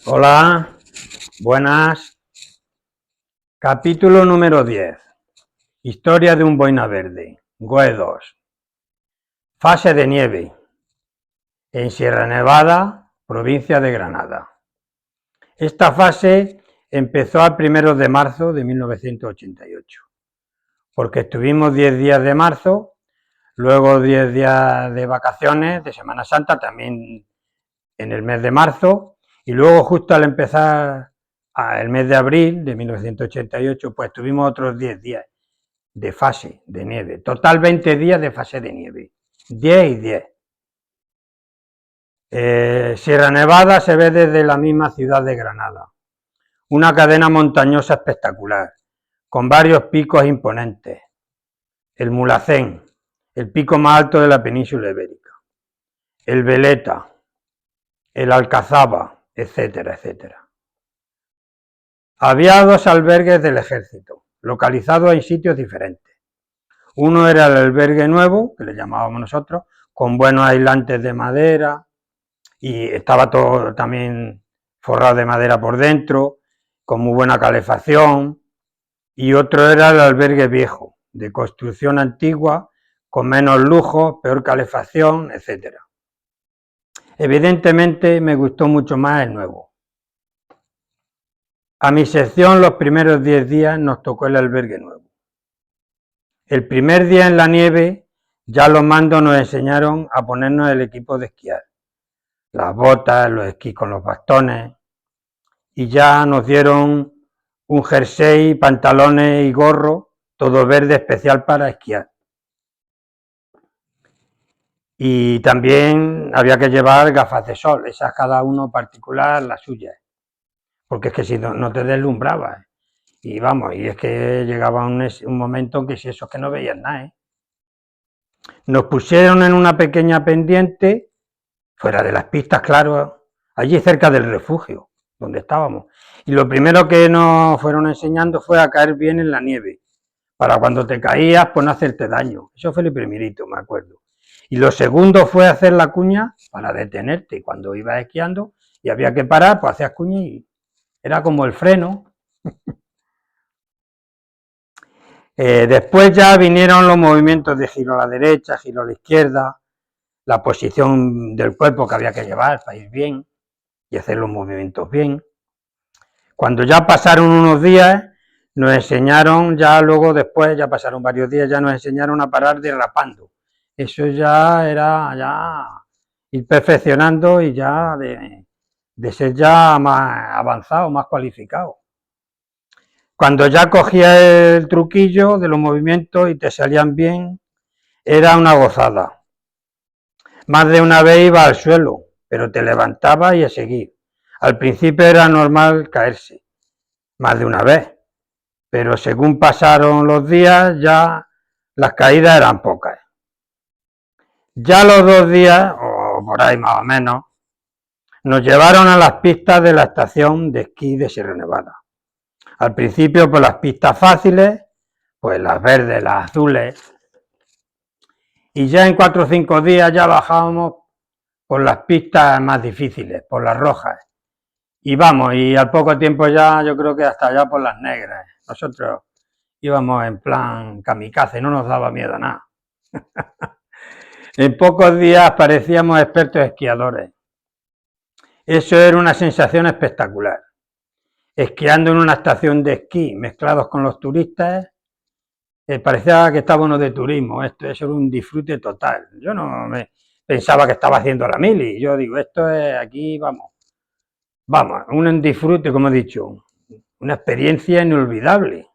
Hola, buenas. Capítulo número 10. Historia de un boina verde. GOE 2. Fase de nieve. En Sierra Nevada, provincia de Granada. Esta fase empezó al 1 de marzo de 1988, porque estuvimos 10 días de marzo, luego 10 días de vacaciones, de Semana Santa, también en el mes de marzo, y luego justo al empezar el mes de abril de 1988, pues tuvimos otros 10 días de fase de nieve. Total 20 días de fase de nieve. 10 y 10. Sierra Nevada se ve desde la misma ciudad de Granada. Una cadena montañosa espectacular, con varios picos imponentes. El Mulhacén, el pico más alto de la península ibérica. El Veleta, el Alcazaba, etcétera, etcétera. Había dos albergues del ejército, localizados en sitios diferentes. Uno era el albergue nuevo, que le llamábamos nosotros, con buenos aislantes de madera, y estaba todo también forrado de madera por dentro, con muy buena calefacción. Y otro era el albergue viejo, de construcción antigua, con menos lujo, peor calefacción, etcétera. Evidentemente me gustó mucho más el nuevo. A mi sección los primeros 10 días nos tocó el albergue nuevo. El primer día en la nieve ya los mandos nos enseñaron a ponernos el equipo de esquiar, las botas, los esquís con los bastones, y ya nos dieron un jersey, pantalones y gorro, todo verde especial para esquiar. Y también había que llevar gafas de sol, esas cada uno particular, las suyas, porque es que si no te deslumbrabas. Y vamos, y es que llegaba un momento en que si eso es que no veías nada. Nos pusieron en una pequeña pendiente, fuera de las pistas, claro, allí cerca del refugio, donde estábamos. Y lo primero que nos fueron enseñando fue a caer bien en la nieve, para cuando te caías, pues no hacerte daño. Eso fue el primerito, me acuerdo. Y lo segundo fue hacer la cuña para detenerte. Cuando ibas esquiando y había que parar, pues hacías cuña y era como el freno. Después ya vinieron los movimientos de giro a la derecha, giro a la izquierda, la posición del cuerpo que había que llevar para ir bien y hacer los movimientos bien. Cuando ya pasaron unos días, nos enseñaron, ya luego después, ya pasaron varios días, ya nos enseñaron a parar derrapando. Eso ya era ya ir perfeccionando y ya de ser ya más avanzado, más cualificado. Cuando ya cogías el truquillo de los movimientos y te salían bien, era una gozada. Más de una vez iba al suelo, pero te levantabas y a seguir. Al principio era normal caerse, más de una vez, pero según pasaron los días ya las caídas eran pocas. Ya los 2 días, o por ahí más o menos, nos llevaron a las pistas de la estación de esquí de Sierra Nevada. Al principio por las pistas fáciles, pues las verdes, las azules, y ya en 4 o 5 días ya bajábamos por las pistas más difíciles, por las rojas. Y vamos, y al poco tiempo ya, yo creo que hasta allá por las negras. Nosotros íbamos en plan kamikaze, no nos daba miedo a nada. En pocos días parecíamos expertos esquiadores. Eso era una sensación espectacular. Esquiando en una estación de esquí, mezclados con los turistas, parecía que estábamos de turismo. Eso era un disfrute total. Yo no me pensaba que estaba haciendo la mili. Yo digo, esto es aquí, vamos, un disfrute, como he dicho, una experiencia inolvidable.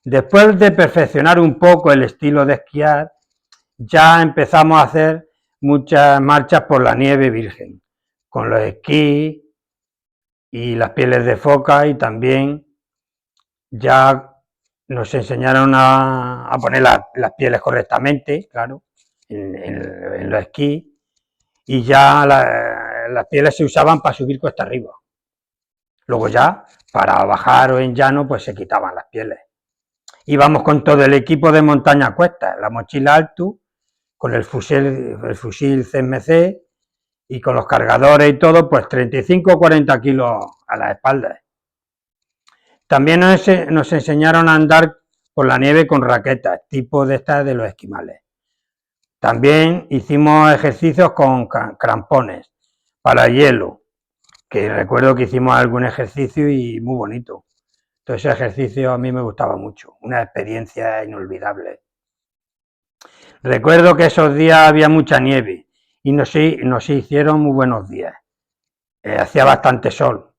Después de perfeccionar un poco el estilo de esquiar, ya empezamos a hacer muchas marchas por la nieve virgen, con los esquís y las pieles de foca, y también ya nos enseñaron a poner las pieles correctamente, claro, en los esquís, y ya las pieles se usaban para subir cuesta arriba. Luego ya, para bajar o en llano, pues se quitaban las pieles. Íbamos con todo el equipo de montaña a cuestas, la mochila Altu, con el fusil CMC y con los cargadores y todo, pues 35 o 40 kilos a las espaldas. También nos enseñaron a andar por la nieve con raquetas, tipo de estas de los esquimales. También hicimos ejercicios con crampones para hielo, que recuerdo que hicimos algún ejercicio y muy bonito. Todo ese ejercicio a mí me gustaba mucho, una experiencia inolvidable. Recuerdo que esos días había mucha nieve y nos hicieron muy buenos días. Hacía bastante sol,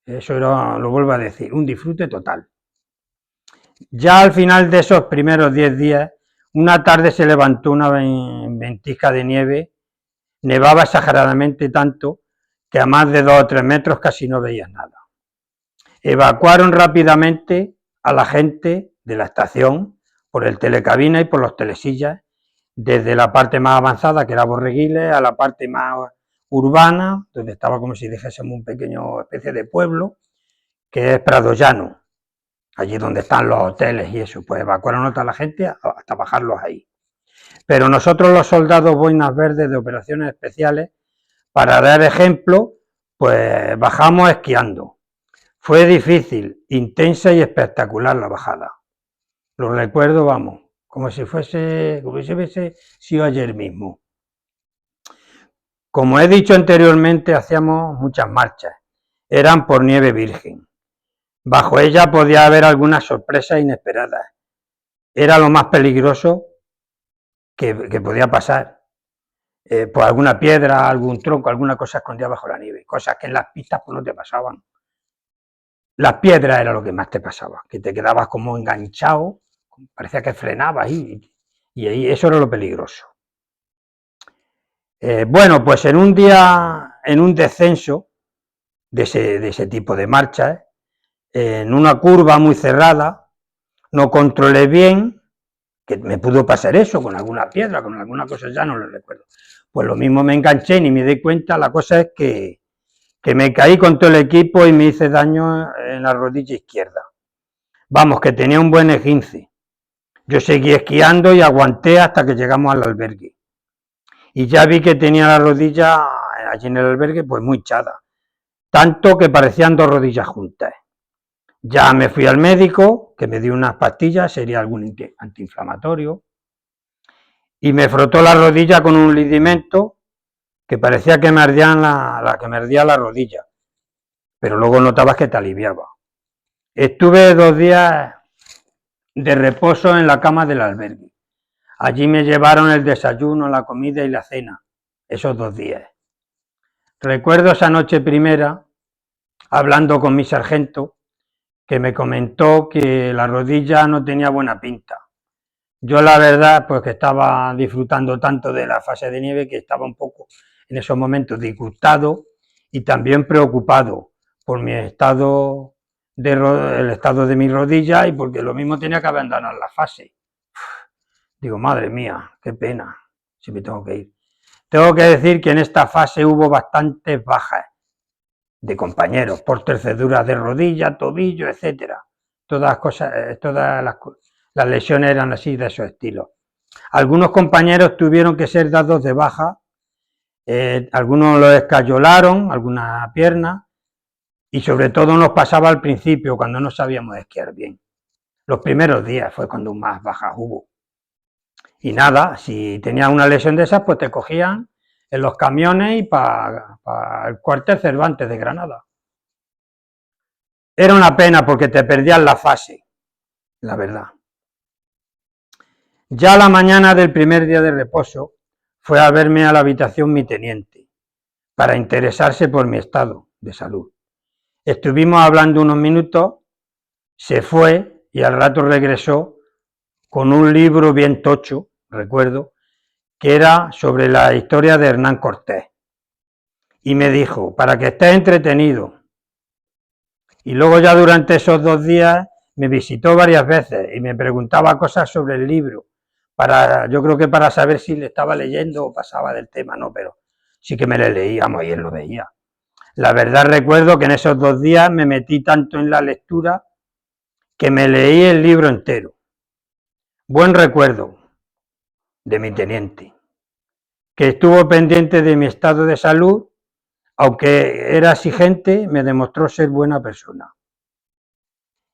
eso lo vuelvo a decir, un disfrute total. Ya al final de esos primeros 10 días, una tarde se levantó una ventisca de nieve, nevaba exageradamente tanto que a más de 2 o 3 metros casi no veías nada. Evacuaron rápidamente a la gente de la estación por el telecabina y por los telesillas, desde la parte más avanzada, que era Borreguiles, a la parte más urbana, donde estaba como si dijésemos un pequeño especie de pueblo, que es Prado Llano, allí donde están los hoteles y eso, pues evacuaron a toda la gente hasta bajarlos ahí. Pero nosotros los soldados boinas verdes de operaciones especiales, para dar ejemplo, pues bajamos esquiando. Fue difícil, intensa y espectacular la bajada. Lo recuerdo, vamos, como si hubiese sido ayer mismo. Como he dicho anteriormente, hacíamos muchas marchas. Eran por nieve virgen. Bajo ella podía haber algunas sorpresas inesperadas. Era lo más peligroso que podía pasar. Por alguna piedra, algún tronco, alguna cosa escondida bajo la nieve. Cosas que en las pistas pues no te pasaban. Las piedras era lo que más te pasaba, que te quedabas como enganchado, parecía que frenabas y ahí eso era lo peligroso. Bueno, pues en un día, en un descenso de ese tipo de marchas, en una curva muy cerrada, no controlé bien, que me pudo pasar eso, con alguna piedra, con alguna cosa, ya no lo recuerdo. Pues lo mismo me enganché, ni me di cuenta, la cosa es que me caí con todo el equipo y me hice daño en la rodilla izquierda. Vamos, que tenía un buen esguince. Yo seguí esquiando y aguanté hasta que llegamos al albergue. Y ya vi que tenía la rodilla allí en el albergue pues muy hinchada, tanto que parecían 2 rodillas juntas. Ya me fui al médico, que me dio unas pastillas, sería algún antiinflamatorio, y me frotó la rodilla con un lidimento que parecía que me ardía la rodilla, pero luego notabas que te aliviaba. Estuve 2 días de reposo en la cama del albergue. Allí me llevaron el desayuno, la comida y la cena, esos 2 días. Recuerdo esa noche primera, hablando con mi sargento, que me comentó que la rodilla no tenía buena pinta. Yo la verdad, pues que estaba disfrutando tanto de la fase de nieve que estaba un poco en esos momentos disgustado y también preocupado por mi el estado de mi rodilla y porque lo mismo tenía que abandonar la fase. Digo, madre mía, qué pena, si me tengo que ir. Tengo que decir que en esta fase hubo bastantes bajas de compañeros por torceduras de rodilla, tobillo, etcétera. Todas las lesiones eran así de esos estilos. Algunos compañeros tuvieron que ser dados de baja, algunos los escayolaron, alguna pierna, y sobre todo nos pasaba al principio cuando no sabíamos esquiar bien. Los primeros días fue cuando más bajas hubo. Y nada, si tenías una lesión de esas, pues te cogían en los camiones y para el cuartel Cervantes de Granada. Era una pena porque te perdías la fase, la verdad. Ya a la mañana del primer día de reposo fue a verme a la habitación mi teniente, para interesarse por mi estado de salud. Estuvimos hablando unos minutos, se fue y al rato regresó con un libro bien tocho, recuerdo, que era sobre la historia de Hernán Cortés. Y me dijo, para que estés entretenido. Y luego ya durante esos 2 días me visitó varias veces y me preguntaba cosas sobre el libro. Yo creo que para saber si le estaba leyendo o pasaba del tema, no, pero sí que me le leíamos y él lo veía. La verdad recuerdo que en esos 2 días me metí tanto en la lectura que me leí el libro entero. Buen recuerdo de mi teniente. que estuvo pendiente de mi estado de salud, aunque era exigente, me demostró ser buena persona.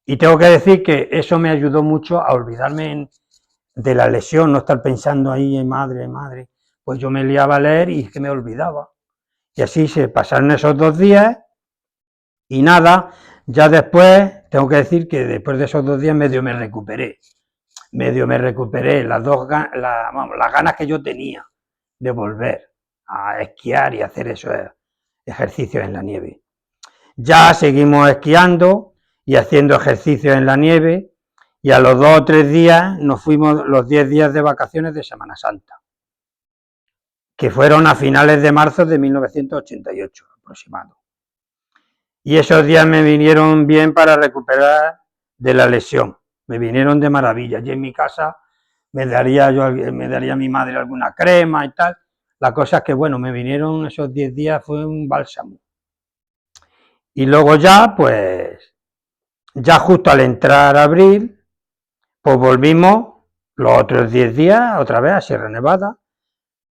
Y tengo que decir que eso me ayudó mucho a olvidarme de la lesión, no estar pensando ahí, madre, pues yo me liaba a leer y es que me olvidaba. Y así se pasaron esos 2 días y nada, ya después, tengo que decir que después de esos 2 días medio me recuperé las ganas que yo tenía de volver a esquiar y hacer esos ejercicios en la nieve. Ya seguimos esquiando y haciendo ejercicios en la nieve y a los 2 o 3 días nos fuimos los 10 días de vacaciones de Semana Santa, que fueron a finales de marzo de 1988 aproximado. Y esos días me vinieron bien para recuperar de la lesión, me vinieron de maravilla. Y en mi casa me daría mi madre alguna crema y tal. La cosa es que, bueno, me vinieron esos 10 días, fue un bálsamo. Y luego ya, pues, ya justo al entrar abril, pues volvimos los otros 10 días otra vez a Sierra Nevada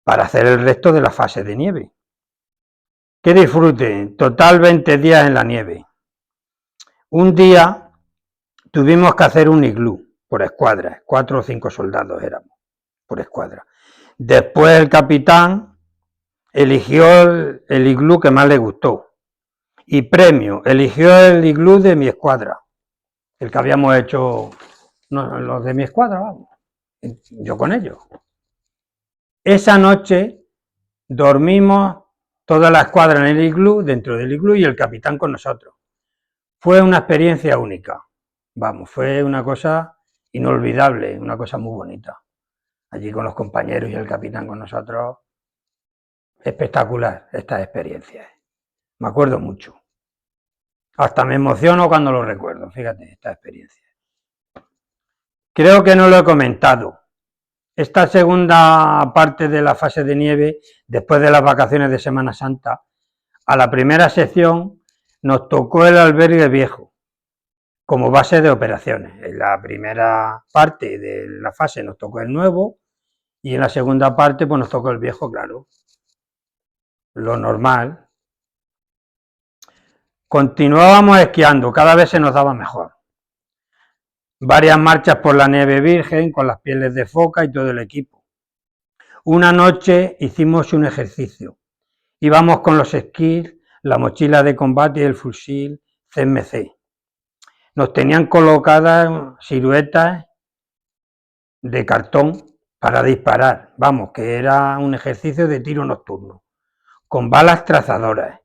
para hacer el resto de la fase de nieve. ¡Qué disfrute! Total 20 días en la nieve. Un día tuvimos que hacer un iglú por escuadra, 4 o 5 soldados éramos por escuadra. Después el capitán eligió el iglú que más le gustó y premio, eligió el iglú de mi escuadra, el que habíamos hecho los de mi escuadra, vamos, yo con ellos. Esa noche dormimos toda la escuadra en el iglú, dentro del iglú, y el capitán con nosotros. Fue una experiencia única, vamos, fue una cosa inolvidable, una cosa muy bonita. Allí con los compañeros y el capitán con nosotros, espectacular estas experiencias. Me acuerdo mucho. Hasta me emociono cuando lo recuerdo, fíjate, esta experiencia. Creo que no lo he comentado. Esta segunda parte de la fase de nieve, después de las vacaciones de Semana Santa, a la primera sección nos tocó el albergue viejo como base de operaciones. En la primera parte de la fase nos tocó el nuevo y en la segunda parte pues nos tocó el viejo, claro, lo normal. Continuábamos esquiando, cada vez se nos daba mejor. Varias marchas por la nieve virgen con las pieles de foca y todo el equipo. Una noche hicimos un ejercicio. Íbamos con los esquís, la mochila de combate y el fusil CMC. Nos tenían colocadas siluetas de cartón para disparar. Vamos, que era un ejercicio de tiro nocturno, con balas trazadoras.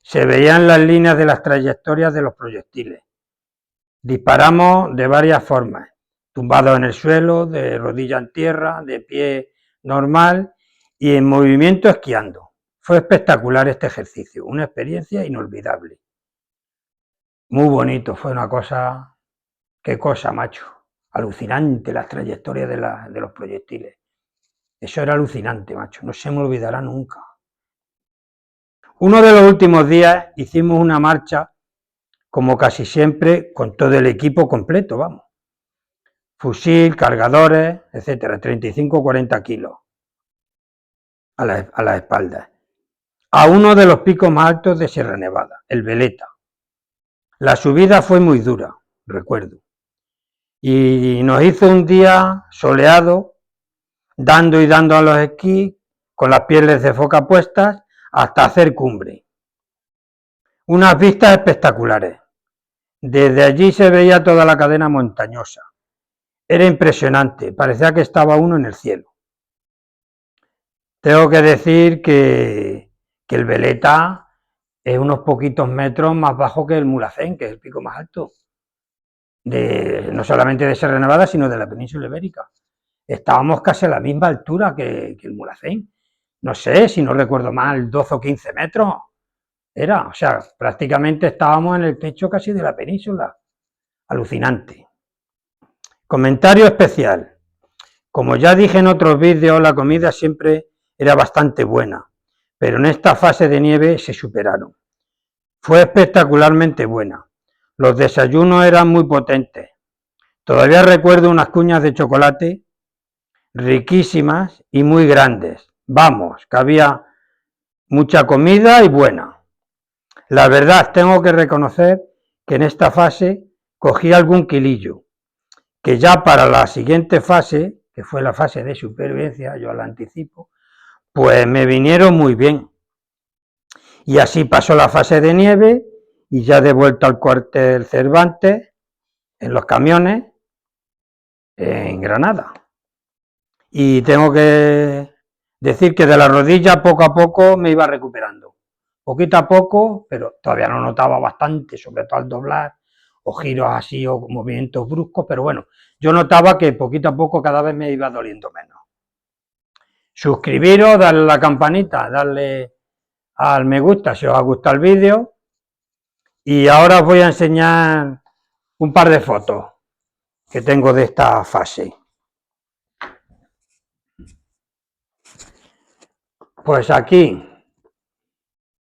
Se veían las líneas de las trayectorias de los proyectiles. Disparamos de varias formas, tumbados en el suelo, de rodilla en tierra, de pie normal y en movimiento esquiando. Fue espectacular este ejercicio, una experiencia inolvidable. Muy bonito, fue una cosa, qué cosa, macho. Alucinante las trayectorias de los proyectiles. Eso era alucinante, macho, no se me olvidará nunca. Uno de los últimos días hicimos una marcha, como casi siempre, con todo el equipo completo, vamos. Fusil, cargadores, etcétera, 35 o 40 kilos a la espalda. A uno de los picos más altos de Sierra Nevada, el Veleta. La subida fue muy dura, recuerdo. Y nos hizo un día soleado, dando y dando a los esquís, con las pieles de foca puestas, hasta hacer cumbre. Unas vistas espectaculares. Desde allí se veía toda la cadena montañosa. Era impresionante, parecía que estaba uno en el cielo. Tengo que decir que el Veleta es unos poquitos metros más bajo que el Mulhacén, que es el pico más alto, no solamente de Sierra Nevada, sino de la península ibérica. Estábamos casi a la misma altura que el Mulhacén. No sé, si no recuerdo mal, 12 o 15 metros. Era, o sea, prácticamente estábamos en el techo casi de la península. Alucinante. Comentario especial. Como ya dije en otros vídeos, la comida siempre era bastante buena, pero en esta fase de nieve se superaron. Fue espectacularmente buena. Los desayunos eran muy potentes. Todavía recuerdo unas cuñas de chocolate riquísimas y muy grandes. vamos, que había mucha comida y buena. La verdad, tengo que reconocer que en esta fase cogí algún kilillo, que ya para la siguiente fase, que fue la fase de supervivencia, yo la anticipo, pues me vinieron muy bien. Y así pasó la fase de nieve y ya de vuelta al cuartel Cervantes, en los camiones, en Granada. Y tengo que decir que de la rodilla poco a poco me iba recuperando. Poquito a poco, pero todavía lo notaba bastante, sobre todo al doblar, o giros así, o movimientos bruscos, pero bueno, yo notaba que poquito a poco cada vez me iba doliendo menos. Suscribiros, darle a la campanita, darle al me gusta si os ha gustado el vídeo. Y ahora os voy a enseñar un par de fotos que tengo de esta fase. Pues aquí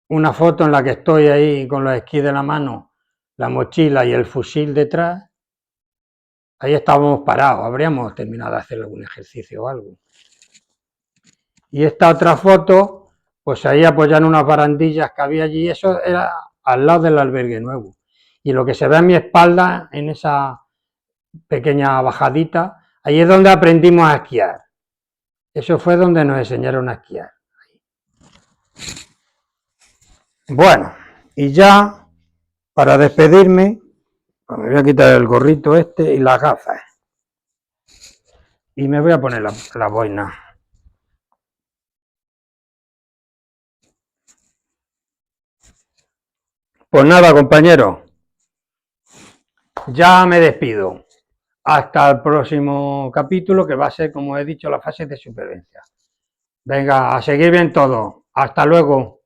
una foto en la que estoy ahí con los esquís de la mano, la mochila y el fusil detrás. Ahí estábamos parados, habríamos terminado de hacer algún ejercicio o algo. Y esta otra foto, pues ahí apoyan unas barandillas que había allí, eso era al lado del albergue nuevo. Y lo que se ve a mi espalda, en esa pequeña bajadita, ahí es donde aprendimos a esquiar. Eso fue donde nos enseñaron a esquiar. Bueno, y ya para despedirme, pues me voy a quitar el gorrito este y las gafas. Y me voy a poner la boina. Pues nada, compañeros, ya me despido. Hasta el próximo capítulo, que va a ser, como he dicho, la fase de supervivencia. Venga, a seguir bien todo. Hasta luego.